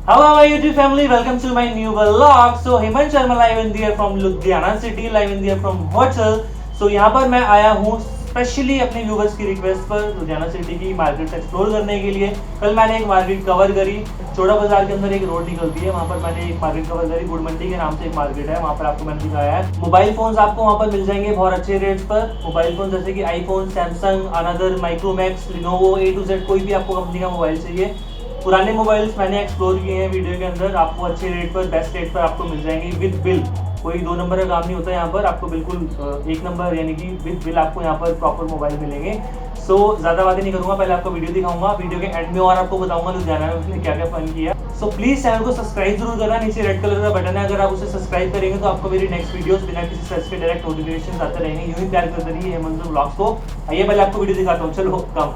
Hello my YouTube family, welcome to my new vlog. So Hemantzone live in there from Ludhiana city, live in there from hotel. So यहाँ पर मैं आया हूँ specially अपने viewers की request पर Ludhiana city की मार्केट एक्सप्लोर करने के लिए। कल मैंने एक मार्केट कवर करी, चौड़ा बाजार के अंदर एक रोड निकलती है, वहाँ पर मैंने एक मार्केट कवर करी। गुड मंडी के नाम से एक मार्केट है, वहाँ पर आपको मैंने दिखाया है। मोबाइल फोन्स आपको वहाँ पर मिल जाएंगे बहुत अच्छे रेट्स पर। मोबाइल फोन जैसे कि iPhone, Samsung, another, Micromax, Lenovo, A to Z कोई भी आपको कंपनी का मोबाइल चाहिए। पुराने मोबाइल्स मैंने एक्सप्लोर किए हैं वीडियो के अंदर, आपको अच्छे रेट पर, बेस्ट रेट पर आपको मिल जाएंगे विद बिल। कोई 2 नंबर का काम नहीं होता यहाँ पर, आपको बिल्कुल 1 नंबर यानी कि विद बिल आपको यहाँ पर प्रॉपर मोबाइल मिलेंगे। सो ज़्यादा बातें नहीं करूँगा, पहले आपको वीडियो दिखाऊंगा, वीडियो के एंड में और आपको बताऊंगा लुधियाना में उसने क्या क्या फन किया। सो प्लीज़ चैनल को सब्सक्राइब जरूर करना, नीचे रेड कलर का बटन है, अगर आप उसे सब्सक्राइब करेंगे तो आपको मेरी नेक्स्ट वीडियोस बिना किसी सर्च के डायरेक्ट नोटिफिकेशन आते रहेंगे। यूँ ही प्यार करते रहिए हेमंतज़ोन व्लॉग्स को। आइए पहले आपको वीडियो दिखाता हूँ, चलो कम।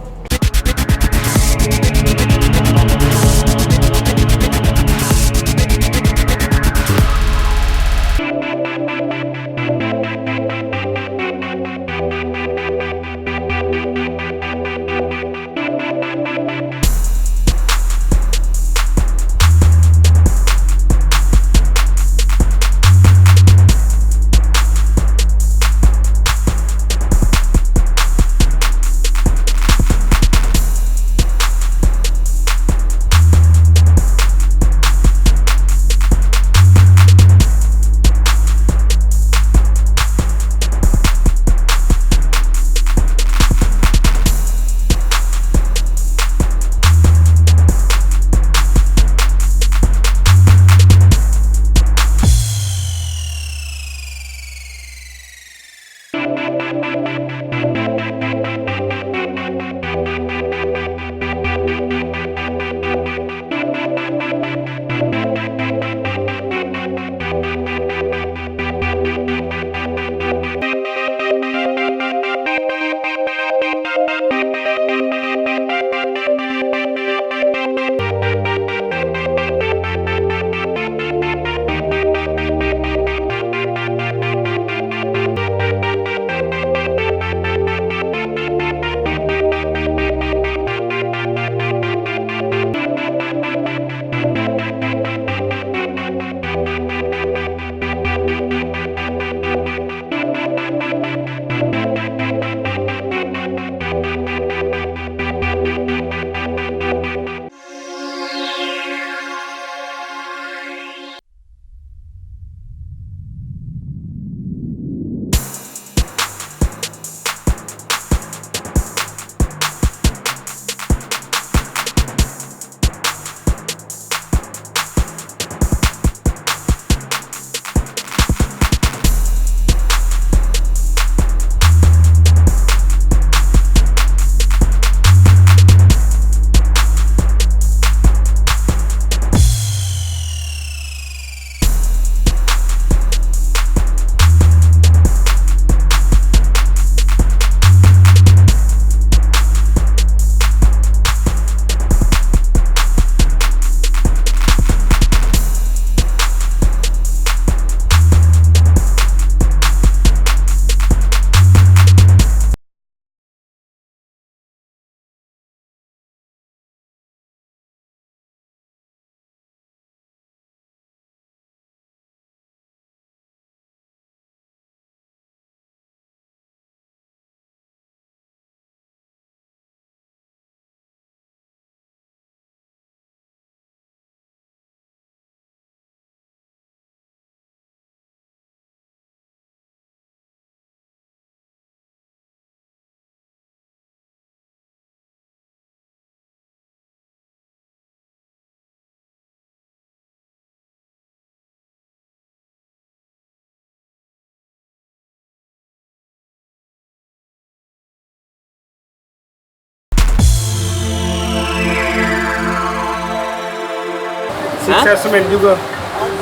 एक्स मिल जूगा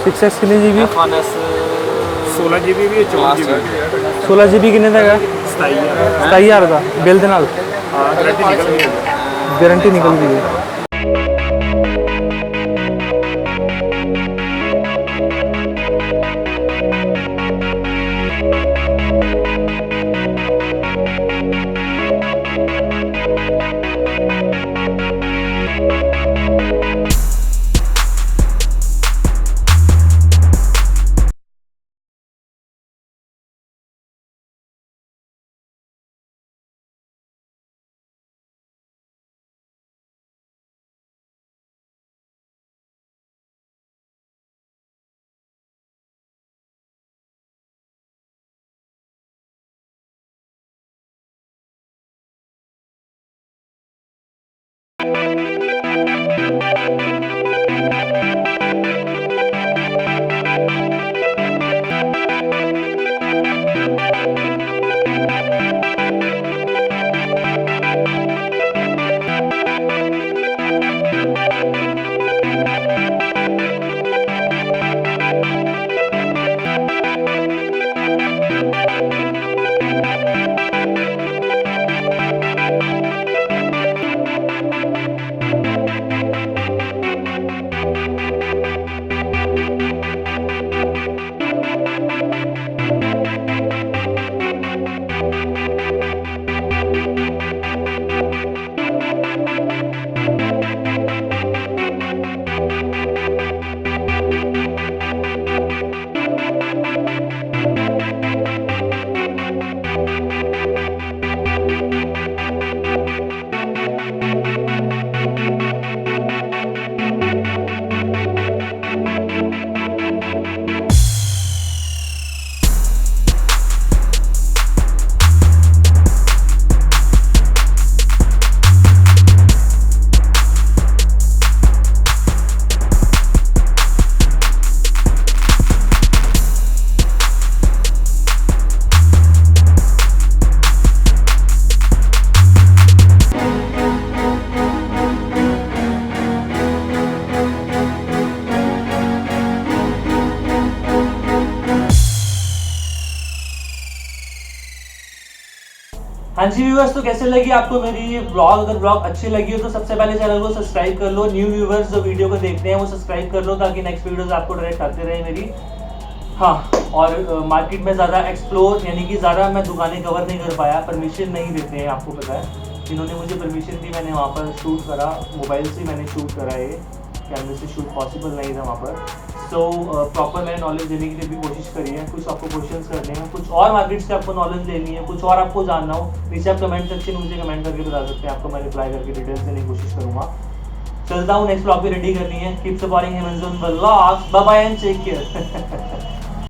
6x कितने जीबी? 16 GB भी है, 24 GB 16 जीबी कितने का है? 27,000 का बिल ਦੇ ਨਾਲ। हाँ गारंटी निकल गई, गारंटी निकल गई है। हाँ जी व्यूअर्स, तो कैसे लगी आपको मेरी ये ब्लॉग? अगर ब्लॉग अच्छी लगी हो तो सबसे पहले चैनल को सब्सक्राइब कर लो। न्यू व्यूअर्स जो वीडियो को देखते हैं वो सब्सक्राइब कर लो ताकि नेक्स्ट वीडियोस आपको डायरेक्ट आते रहे मेरी। हाँ, और मार्केट में ज़्यादा एक्सप्लोर यानी कि ज़्यादा मैं दुकानें कवर नहीं कर पाया, परमिशन नहीं देते हैं, आपको पता है। इन्होंने मुझे परमिशन दी, मैंने वहाँ पर शूट करा, मोबाइल से मैंने शूट करा, ये कैमरे से शूट पॉसिबल नहीं था वहाँ पर। सो प्रॉपर मैंने नॉलेज देने की भी कोशिश करी है। कुछ आपको क्वेश्चंस करने हैं, कुछ और मार्केट से आपको नॉलेज लेनी है, कुछ और आपको जानना हो, नीचे आप कमेंट सेक्शन में मुझे कमेंट करके बता सकते हैं, आपको मैं रिप्लाई करके डिटेल्स देने की कोशिश करूँगा। चलता हूँ, नेक्स्ट ब्लॉग भी रेडी करनी है। Keep supporting Hemant zone vlogs, bye bye and take care.